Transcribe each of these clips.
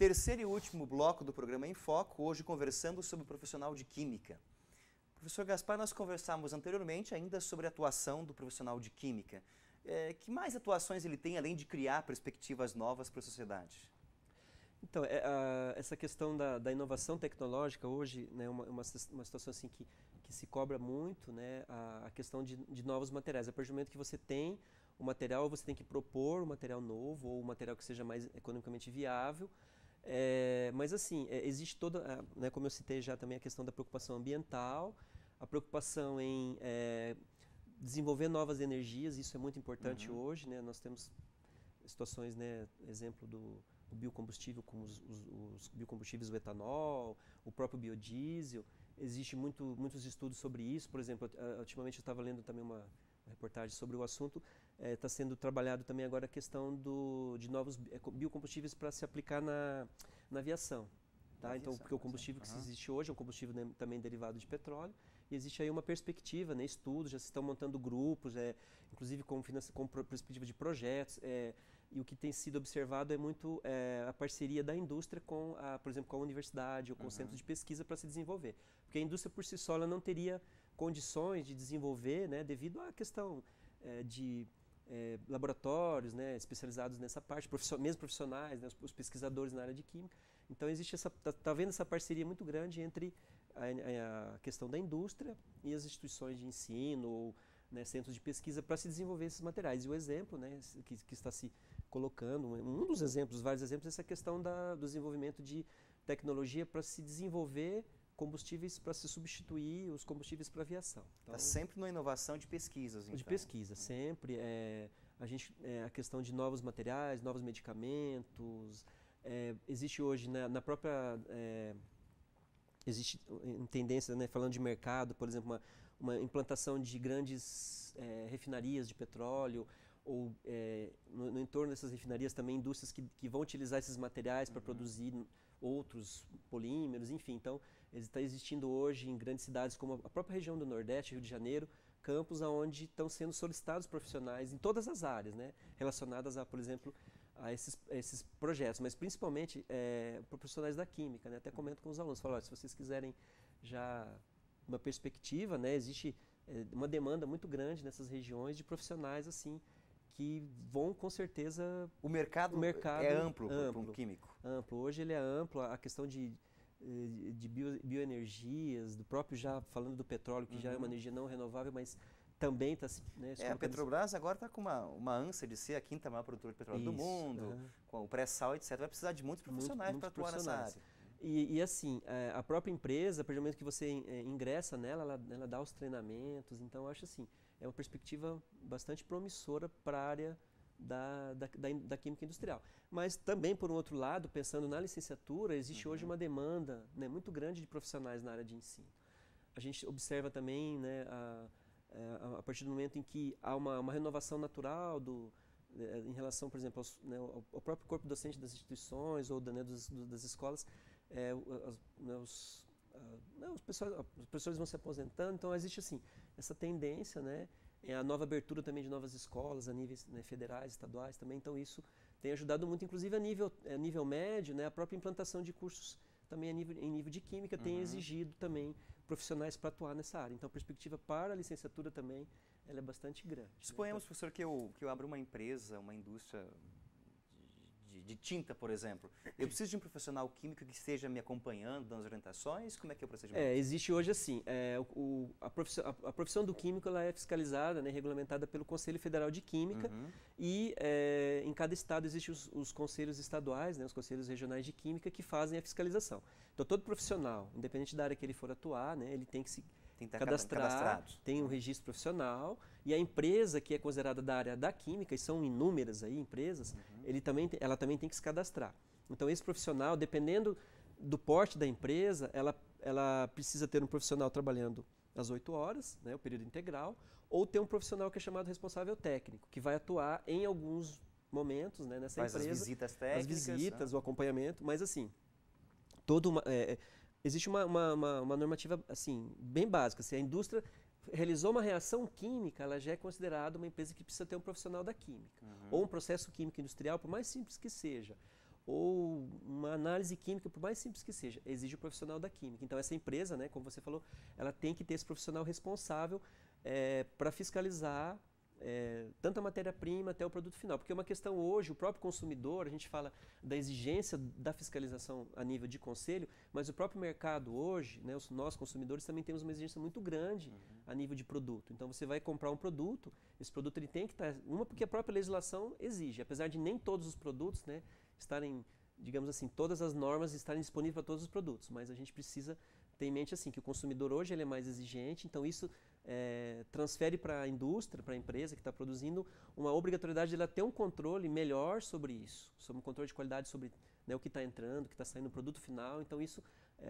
Terceiro e último bloco do programa Em Foco, hoje conversando sobre o profissional de Química. Professor Gaspar, nós conversamos anteriormente ainda sobre a atuação do profissional de Química. Que mais atuações ele tem, além de criar perspectivas novas para a sociedade? Então, essa questão da inovação tecnológica hoje, né, uma situação assim que se cobra muito, né, a questão de novos materiais. A partir do momento que você tem o material, você tem que propor um material novo ou um material que seja mais economicamente viável. Mas assim, existe toda, né, como eu citei já também, a questão da preocupação ambiental, a preocupação em desenvolver novas energias, isso é muito importante hoje, né? Nós temos situações, né, exemplo do biocombustível, como os biocombustíveis, o etanol, o próprio biodiesel. Existe muitos estudos sobre isso. Por exemplo, ultimamente eu estava lendo também uma reportagem sobre o assunto. Está sendo trabalhado também agora a questão de novos biocombustíveis para se aplicar na aviação. Tá? Então, porque o combustível que existe hoje é um combustível, né, também derivado de petróleo, e existe aí uma perspectiva, né, estudos, já se estão montando grupos, inclusive com perspectiva de projetos, e o que tem sido observado é muito a parceria da indústria com, por exemplo, com a universidade ou com o centro de pesquisa para se desenvolver. Porque a indústria por si só ela não teria condições de desenvolver, né, devido à questão de laboratórios, né, especializados nessa parte, mesmo profissionais, né, os pesquisadores na área de química. Então existe tá vendo essa parceria muito grande entre a questão da indústria e as instituições de ensino ou, né, centros de pesquisa para se desenvolver esses materiais. E o exemplo, né, que está se colocando, um dos exemplos, vários exemplos, é essa questão do desenvolvimento de tecnologia para se desenvolver combustíveis para se substituir os combustíveis para aviação. Então, sempre numa inovação de pesquisas, então. De pesquisa, sempre. A questão de novos materiais, novos medicamentos. Existe hoje, né, na própria... existe tendência, né, falando de mercado, por exemplo, uma implantação de grandes refinarias de petróleo, ou no entorno dessas refinarias também indústrias que vão utilizar esses materiais para produzir outros polímeros, enfim. Então, está existindo hoje em grandes cidades como a própria região do Nordeste, Rio de Janeiro, campos onde estão sendo solicitados profissionais em todas as áreas, né, relacionadas a, por exemplo, a esses projetos, mas principalmente profissionais da química, né? Até comento com os alunos, falo, olha, se vocês quiserem já uma perspectiva, né, existe uma demanda muito grande nessas regiões de profissionais assim, que vão com certeza... O mercado é amplo para um químico? Amplo. Hoje ele é amplo, a questão de bioenergias, do próprio, já falando do petróleo, que já é uma energia não renovável, mas também está... Né, a Petrobras agora está com uma ânsia de ser a quinta maior produtora de petróleo do mundo, com o pré-sal, etc. Vai precisar de muitos profissionais para atuar nessa área. E assim, a própria empresa, a partir do momento que você ingressa nela, ela dá os treinamentos. Então, eu acho assim, é uma perspectiva bastante promissora para a área da química industrial. Mas também, por um outro lado, pensando na licenciatura, existe hoje uma demanda, né, muito grande de profissionais na área de ensino. A gente observa também, né, a partir do momento em que há uma renovação natural em relação, por exemplo, ao próprio corpo docente das instituições ou das escolas, os professores vão se aposentando, então existe assim, essa tendência, né, a nova abertura também de novas escolas a níveis, né, federais, estaduais também, então isso tem ajudado muito, inclusive a nível médio, né, a própria implantação de cursos também em nível de química tem exigido também profissionais para atuar nessa área. Então a perspectiva para a licenciatura também ela é bastante grande. Suponhamos, professor, que eu abro uma empresa, uma indústria de tinta, por exemplo. Eu preciso de um profissional químico que esteja me acompanhando, dando as orientações? Como é que é o procedimento? Existe hoje assim, a profissão do químico ela é fiscalizada, né, regulamentada pelo Conselho Federal de Química e em cada estado existem os conselhos estaduais, né, os conselhos regionais de química que fazem a fiscalização. Então todo profissional, independente da área que ele for atuar, né, ele tem que se cadastrar, tem um registro profissional, e a empresa que é considerada da área da química, e são inúmeras aí empresas, ela também tem que se cadastrar. Então esse profissional, dependendo do porte da empresa, ela precisa ter um profissional trabalhando às 8 horas, né, o período integral, ou ter um profissional que é chamado responsável técnico, que vai atuar em alguns momentos, né, nessa empresa. Faz as visitas técnicas. As visitas, o acompanhamento, mas assim, existe uma normativa assim, bem básica. Se a indústria realizou uma reação química, ela já é considerada uma empresa que precisa ter um profissional da química. Ou um processo químico industrial, por mais simples que seja. ou uma análise química, por mais simples que seja, exige o profissional da química. Então essa empresa, né, como você falou, ela tem que ter esse profissional responsável para fiscalizar tanto a matéria-prima até o produto final. Porque é uma questão hoje, o próprio consumidor, a gente fala da exigência da fiscalização a nível de conselho, mas o próprio mercado hoje, né, nós consumidores também temos uma exigência muito grande a nível de produto. Então você vai comprar um produto, esse produto ele tem que estar, porque a própria legislação exige, apesar de nem todos os produtos, né, estarem, digamos assim, todas as normas estarem disponíveis para todos os produtos, mas a gente precisa ter em mente assim, que o consumidor hoje ele é mais exigente, então isso transfere para a indústria, para a empresa que está produzindo, uma obrigatoriedade de ela ter um controle melhor sobre isso, sobre um controle de qualidade sobre, né, o que está entrando, o que está saindo no produto final. Então isso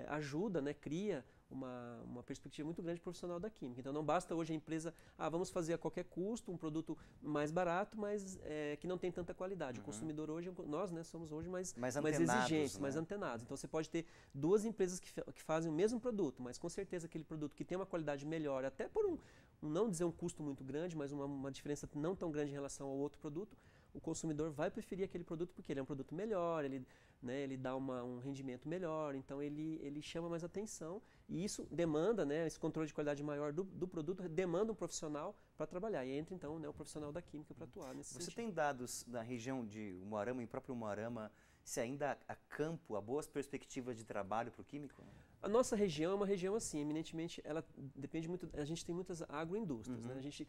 ajuda, né, cria uma perspectiva muito grande profissional da química. Então não basta hoje a empresa, vamos fazer a qualquer custo um produto mais barato, mas que não tem tanta qualidade. O consumidor hoje, nós, né, somos hoje mais exigentes, né? Mais antenados. Então você pode ter duas empresas que fazem o mesmo produto, mas com certeza aquele produto que tem uma qualidade melhor, até por não dizer um custo muito grande, mas uma diferença não tão grande em relação ao outro produto, o consumidor vai preferir aquele produto porque ele é um produto melhor, ele dá um rendimento melhor, então ele chama mais atenção e isso demanda, né, esse controle de qualidade maior do produto, demanda um profissional para trabalhar. E entra então, né, o profissional da química para atuar nesse sentido. Você tem dados da região de Umuarama, em próprio Umuarama, se ainda há campo, há boas perspectivas de trabalho para o químico? A nossa região é uma região assim, eminentemente, ela depende muito, a gente tem muitas agroindústrias, né? A gente,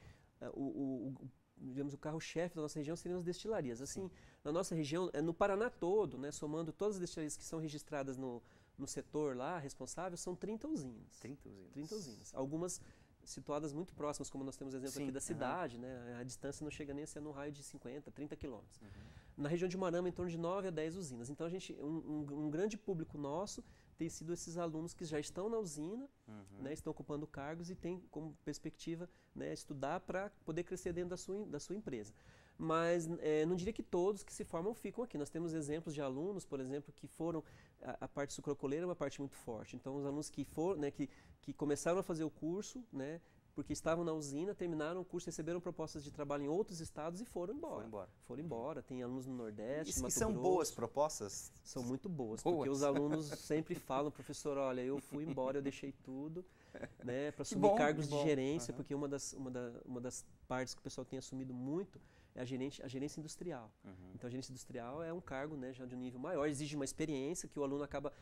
digamos, o carro-chefe da nossa região seriam as destilarias. Assim, na nossa região, no Paraná todo, né, somando todas as destilarias que são registradas no setor lá, responsável, são 30 usinas. 30 usinas. 30 usinas. Algumas situadas muito próximas, como nós temos exemplo aqui da cidade, né, a distância não chega nem a ser no raio de 50, 30 quilômetros. Na região de Umuarama, em torno de 9 a 10 usinas. Então, um grande público nosso tem sido esses alunos que já estão na usina, né, estão ocupando cargos e têm como perspectiva, né, estudar para poder crescer dentro da sua empresa. Mas não diria que todos que se formam ficam aqui. Nós temos exemplos de alunos, por exemplo, que foram... A parte sucrocoleira é uma parte muito forte. Então, os alunos que começaram a fazer o curso, né, porque estavam na usina, terminaram o curso, receberam propostas de trabalho em outros estados e foram embora. Foram embora. Tem alunos no Nordeste, Mato Grosso. E são boas propostas? São muito boas, porque os alunos sempre falam, professor, olha, eu fui embora, eu deixei tudo, né, para assumir cargos de gerência, porque uma das partes que o pessoal tem assumido muito é a gerência industrial. Então, a gerência industrial é um cargo, né, já de um nível maior, exige uma experiência que o aluno acaba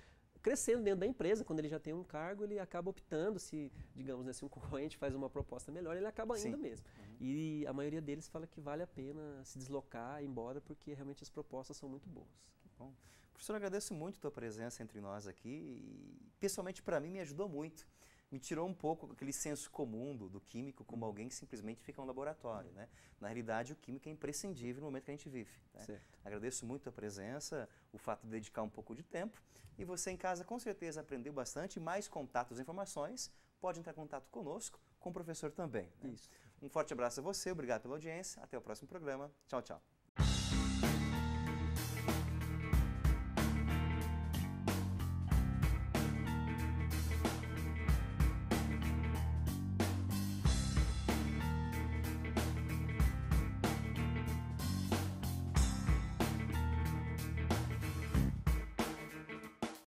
crescendo dentro da empresa. Quando ele já tem um cargo, ele acaba optando, se, digamos, né, se um concorrente faz uma proposta melhor, ele acaba indo mesmo. E a maioria deles fala que vale a pena se deslocar, ir embora, porque realmente as propostas são muito boas. Que bom. Professor, eu agradeço muito a tua presença entre nós aqui e, pessoalmente, para mim, me ajudou muito. Me tirou um pouco aquele senso comum do químico como alguém que simplesmente fica no laboratório, né? Na realidade, o químico é imprescindível no momento que a gente vive, né? Agradeço muito a presença, o fato de dedicar um pouco de tempo. E você em casa, com certeza, aprendeu bastante. Mais contatos e informações, pode entrar em contato conosco, com o professor também, né? Isso. Um forte abraço a você, obrigado pela audiência. Até o próximo programa. Tchau, tchau.